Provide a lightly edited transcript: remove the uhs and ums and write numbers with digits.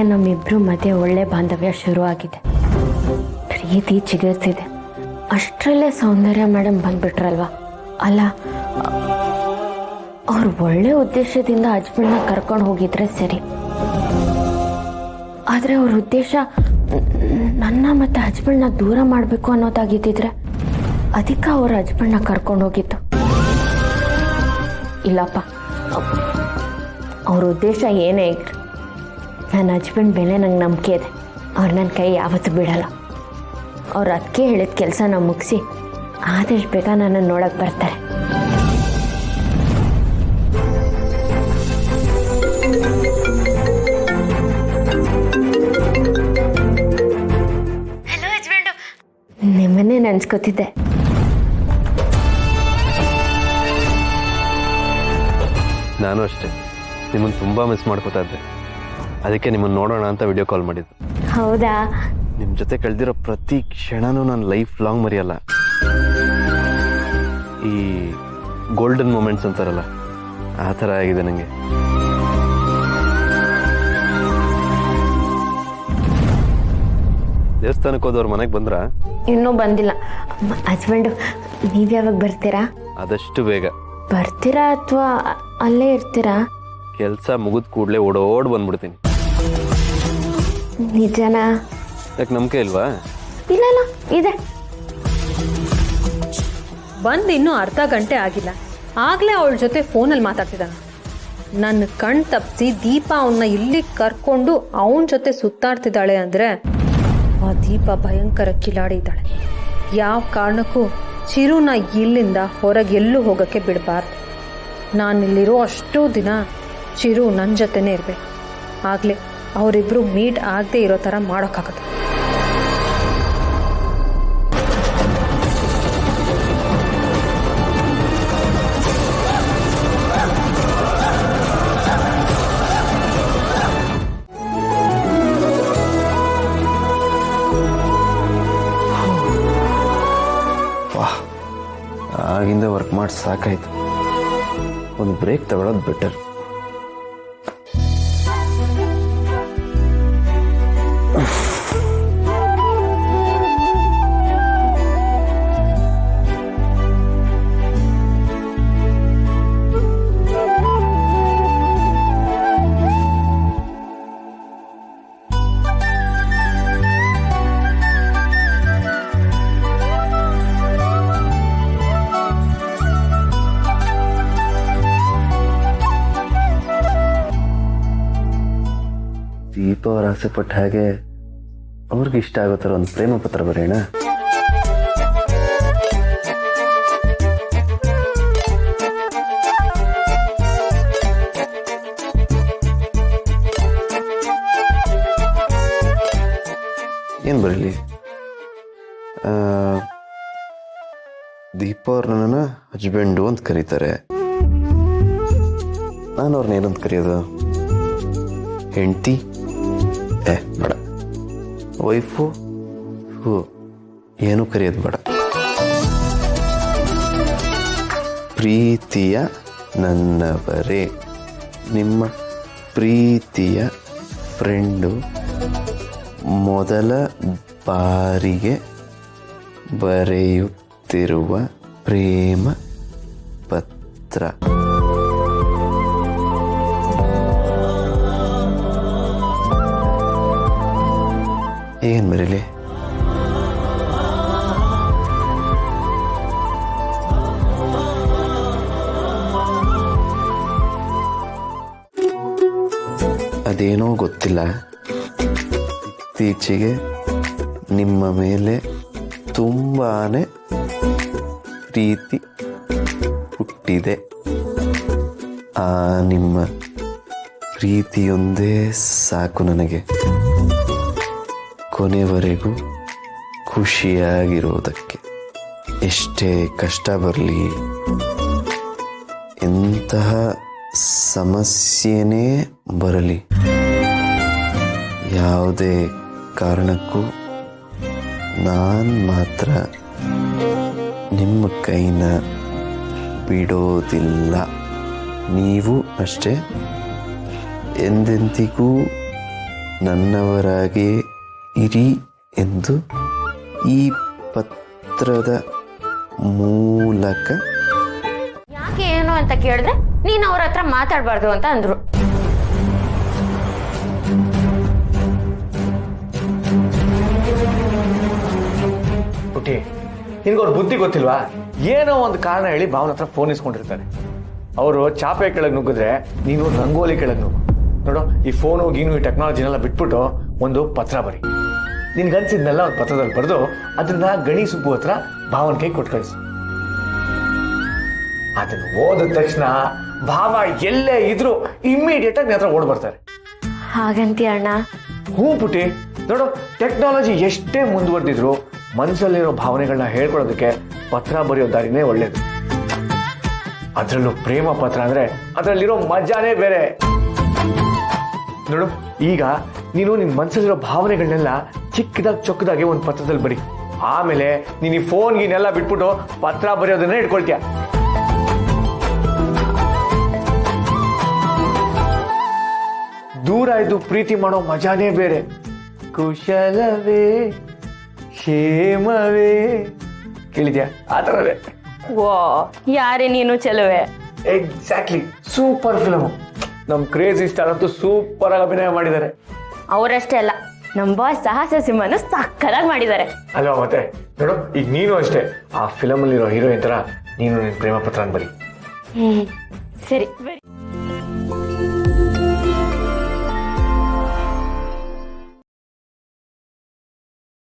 ನಮ್ಮಿಬ್ರು ಮಧ್ಯೆ ಒಳ್ಳೆ ಬಾಂಧವ್ಯ ಶುರುವಾಗಿದೆ. ಪ್ರೀತಿ ಚಿಗುರ್ತಿದೆ. ಅಷ್ಟರಲ್ಲೇ ಸೌಂದರ್ಯ ಮೇಡಮ್ ಬಂದ್ಬಿಟ್ರಲ್ವಾ. ಅಲ್ಲ, ಅವ್ರು ಒಳ್ಳೆ ಉದ್ದೇಶದಿಂದ ಹಸ್ಬೆಂಡ್ನ ಕರ್ಕೊಂಡು ಹೋಗಿದ್ರೆ ಸರಿ. ಆದರೆ ಅವ್ರ ಉದ್ದೇಶ ನನ್ನ ಮತ್ತೆ ಹಸ್ಬೆಂಡ್ನ ದೂರ ಮಾಡಬೇಕು ಅನ್ನೋದಾಗಿದ್ದಿದ್ರೆ ಅದಕ್ಕೆ ಅವ್ರ ಹಸ್ಬೆಂಡ್ನ ಕರ್ಕೊಂಡು ಹೋಗಿದ್ದು. ಇಲ್ಲಪ್ಪ, ಅವ್ರ ಉದ್ದೇಶ ಏನೇ ಇದ್ರು ನನ್ನ ಹಸ್ಬೆಂಡ್ ಮೇಲೆ ನಂಗೆ ನಂಬಿಕೆ ಇದೆ. ಅವ್ರು ನನ್ನ ಕೈ ಯಾವತ್ತೂ ಬಿಡಲ್ಲ. ಅವ್ರು ಅದಕ್ಕೆ ಹೇಳಿದ ಕೆಲಸನ ಮುಗಿಸಿ ಆದಷ್ಟು ಬೇಗ ನನ್ನನ್ನು ನೋಡಕ್ಕೆ ಬರ್ತಾರೆ. ಹಲೋ ಹಸ್ಬೆಂಡು, ನಿಮ್ಮನ್ನೇ ನೆನ್ಸ್ಕೊತಿದ್ದೆ. ನಾನು ಅಷ್ಟೇ ನಿಮ್ಮನ್ನು ತುಂಬ ಮಿಸ್ ಮಾಡ್ಕೋತಾ ಇದ್ದೆ. ಅದಕ್ಕೆ ನಿಮ್ಮನ್ನು ನೋಡೋಣ ಅಂತ ವಿಡಿಯೋ ಕಾಲ್ ಮಾಡಿದ್ದು. ಹೌದಾ? ನಿಮ್ಮ ಜೊತೆ ಕಳೆದಿರೋ ಪ್ರತಿ ಕ್ಷಣನೂ ನಾನು ಲೈಫ್ ಲಾಂಗ್ ಮರೆಯಲ್ಲ. ಈ ಗೋಲ್ಡನ್ ಮೂಮೆಂಟ್ಸ್ ಅಂತಾರಲ್ಲ, ಆ ಥರ ಆಗಿದೆ ನನಗೆ. ದೇವಸ್ಥಾನಕ್ಕೆ ಹೋದವ್ರ ಮನೆಗೆ ಬಂದ್ರಾ? ಇನ್ನೂ ಬಂದಿಲ್ಲ. ಹಸ್ಬೆಂಡು, ನೀವು ಯಾವಾಗ ಬರ್ತೀರಾ? ಆದಷ್ಟು ಬೇಗ ಬರ್ತೀರಾ ಅಥವಾ ಅಲ್ಲೇ ಇರ್ತೀರಾ? ಕೆಲಸ ಮುಗಿದ ಕೂಡಲೇ ಓಡೋಡ್ ಬಂದ್ಬಿಡ್ತೀನಿ. ನಿಜನಾ? ಯಾಕೆ ನಂಬಿಕೆ ಇಲ್ವಾ? ಇಲ್ಲ ಇಲ್ಲ, ಇದೆ. ಬಂದು ಇನ್ನೂ ಅರ್ಧ ಗಂಟೆ ಆಗಿಲ್ಲ, ಆಗಲೇ ಅವಳ ಜೊತೆ ಫೋನಲ್ಲಿ ಮಾತಾಡ್ತಿದ್ದಾನೆ. ನನ್ನ ಕಣ್ ತಪ್ಪಿಸಿ ದೀಪ ಅವನ್ನ ಇಲ್ಲಿ ಕರ್ಕೊಂಡು ಅವನ ಜೊತೆ ಸುತ್ತಾಡ್ತಿದ್ದಾಳೆ ಅಂದರೆ ಆ ದೀಪ ಭಯಂಕರ ಕಿಲಾಡಿ ಇದ್ದಾಳೆ. ಯಾವ ಕಾರಣಕ್ಕೂ ಚಿರುನ ಇಲ್ಲಿಂದ ಹೊರಗೆ ಎಲ್ಲೂ ಹೋಗೋಕ್ಕೆ ಬಿಡಬಾರ್ದು. ನಾನಿಲ್ಲಿರೋ ಅಷ್ಟೂ ದಿನ ಚಿರು ನನ್ನ ಜೊತೆನೇ ಇರಬೇಕು. ಆಗಲೇ ಅವರಿಬ್ಬರು ಮೀಟ್ ಆಗದೆ ಇರೋ ಥರ ಮಾಡೋಕ್ಕಾಗತ್ತೆ. ಆಗಿಂದ ವರ್ಕ್ ಮಾಡಿ ಸಾಕಾಯ್ತು. ಒಂದು ಬ್ರೇಕ್ ತಗೊಳ್ಳೋದು ಬೆಟರ್. ದೀಪ ಅವ್ರ ಆಸೆ ಪಟ್ಟ ಹಾಗೆ ಅವ್ರಿಗೆ ಇಷ್ಟ ಆಗೋ ಥರ ಒಂದು ಪ್ರೇಮ ಪತ್ರ ಬರೆಯೋಣ. ಏನು ಬರೀಲಿ? ದೀಪ ಅವ್ರ ನನ್ನ ಹಸ್ಬೆಂಡು ಅಂತ ಕರೀತಾರೆ. ನಾನು ಅವ್ರನ್ನ ಏನಂತ ಕರೆಯೋದು? ಹೆಂಡತಿ? ಬೇಡ. ವೈಫು? ಏನು ಕರೆಯೋದು ಬೇಡ. ಪ್ರೀತಿಯ ನನ್ನವರೇ, ನಿಮ್ಮ ಪ್ರೀತಿಯ ಫ್ರೆಂಡು, ಮೊದಲ ಬಾರಿಗೆ ಬರೆಯುತ್ತಿರುವ ಪ್ರೇಮ ಪತ್ರ. ಏನು ಬರೀಲಿ? ಅದೇನೋ ಗೊತ್ತಿಲ್ಲ, ಇತ್ತೀಚೆಗೆ ನಿಮ್ಮ ಮೇಲೆ ತುಂಬಾನೇ ಪ್ರೀತಿ ಹುಟ್ಟಿದೆ. ಆ ನಿಮ್ಮ ಪ್ರೀತಿಯೊಂದೇ ಸಾಕು ನನಗೆ ಕೊನೆವರೆಗೂ ಖುಷಿಯಾಗಿರೋದಕ್ಕೆ. ಎಷ್ಟೇ ಕಷ್ಟ ಬರಲಿ, ಎಂತಹ ಸಮಸ್ಯೆನೇ ಬರಲಿ, ಯಾವುದೇ ಕಾರಣಕ್ಕೂ ನಾನು ಮಾತ್ರ ನಿಮ್ಮ ಕೈನ ಬಿಡೋದಿಲ್ಲ. ನೀವು ಅಷ್ಟೇ ಎಂದೆಂದಿಗೂ ನನ್ನವರಾಗಿ ಇರಿ ಎಂದು ಈ ಪತ್ರದ ಮೂಲಕ. ಯಾಕೆ ಏನು ಅಂತ ಕೇಳಿದ್ರೆ ನೀನು ಅವ್ರ ಹತ್ರ ಮಾತಾಡಬಾರ್ದು ಅಂತ ಅಂದ್ರು. ಪುಟಿ, ನಿನ್ಗವ್ರ ಬುದ್ಧಿ ಗೊತ್ತಿಲ್ವಾ? ಏನೋ ಒಂದು ಕಾರಣ ಹೇಳಿ ಭಾವನ ಹತ್ರ ಫೋನ್ ಇಸ್ಕೊಂಡಿರ್ತಾರೆ. ಅವರು ಚಾಪೆ ಕೆಳಗೆ ನುಗ್ಗಿದ್ರೆ ನೀನು ರಂಗೋಲಿ ಕೆಳಗೆ ನುಗ್ಗು. ನೋಡು, ಈ ಫೋನು ಗೀನು ಈ ಟೆಕ್ನಾಲಜಿನೆಲ್ಲ ಬಿಟ್ಬಿಟ್ಟು ಒಂದು ಪತ್ರ ಬರಿ. ನಿನ್ಗನ್ಸಿದ್ನೆಲ್ಲ ಒಂದು ಪತ್ರದಲ್ಲಿ ಬರೆದು ಅದನ್ನ ಗಣಿ ಸುಬ್ಬು ಹತ್ರ ಭಾವನ ಕೈ ಕೊಟ್ಟು ಕಳಿಸು. ಅದನ್ನ ಓದಿದ ತಕ್ಷಣ ಭಾವ ಎಲ್ಲೇ ಇದ್ರು ಇಮ್ಮಿಡಿಯೇಟ್ ಆಗಿ ನಿನ್ನ ಹತ್ರ ಓಡ್ ಬರ್ತಾರೆ. ಹಾಗಂತೀಯ ಅಣ್ಣ? ಹೂ ಪುಟಿ, ನೋಡು, ಟೆಕ್ನಾಲಜಿ ಎಷ್ಟೇ ಮುಂದುವರೆದಿದ್ರು ಮನಸ್ಸಲ್ಲಿರೋ ಭಾವನೆಗಳನ್ನ ಹೇಳ್ಕೊಳೋದಕ್ಕೆ ಪತ್ರ ಬರೆಯೋ ದಾರಿನೇ ಒಳ್ಳೇದು. ಅದರಲ್ಲೂ ಪ್ರೇಮ ಪತ್ರ ಅಂದ್ರೆ ಅದರಲ್ಲಿರೋ ಮಜಾನೇ ಬೇರೆ. ನೋಡು, ಈಗ ನೀನು ನಿನ್ ಮನಸ್ಸಲ್ಲಿರೋ ಭಾವನೆಗಳನ್ನೆಲ್ಲ ಚಿಕ್ಕದಾಗಿ ಚೊಕ್ಕದಾಗಿ ಒಂದು ಪತ್ರದಲ್ಲಿ ಬರಿ. ಆಮೇಲೆ ನೀನು ಈ ಫೋನ್ ಗೀನೆಲ್ಲ ಬಿಟ್ಬಿಟ್ಟು ಪತ್ರ ಬರೆಯೋದನ್ನೇ ಇಟ್ಕೊಳ್ತೀಯ. ದೂರ ಇದ್ದು ಪ್ರೀತಿ ಮಾಡೋ ಮಜಾನೇ ಬೇರೆ. ಕುಶಲವೇ ಕ್ಷೇಮವೇ, ಕೇಳಿದ್ಯಾ? ಆ ಥರವೇ. ಓ, ಯಾರೇ ನೀನು ಚೆಲುವೆ. Exactly, super film. ನಮ್ ಕ್ರೇಜಿ ಸ್ಟಾರ್ ಅಂತೂ ಸೂಪರ್ ಆಗಿ ಅಭಿನಯ ಮಾಡಿದ್ದಾರೆ. ಅವರಷ್ಟೇ ಅಲ್ಲ, ನಮ್ಮ ಬಾಸ್ ಸಾಹಸ ಸಿಂಹನು ಸಕ್ಕದಾಗಿ ಮಾಡಿದ್ದಾರೆ ಅಲ್ವಾ? ಮತ್ತೆ ನೋಡು, ಈಗ ನೀನು ಅಷ್ಟೇ ಆ ಫಿಲಮ್ ಅಲ್ಲಿರೋ ಹೀರೋಯಿನ್ ತರ ನೀನು ನಿನ್ ಪ್ರೇಮ ಪತ್ರ ಬರಿ. ಸರಿ.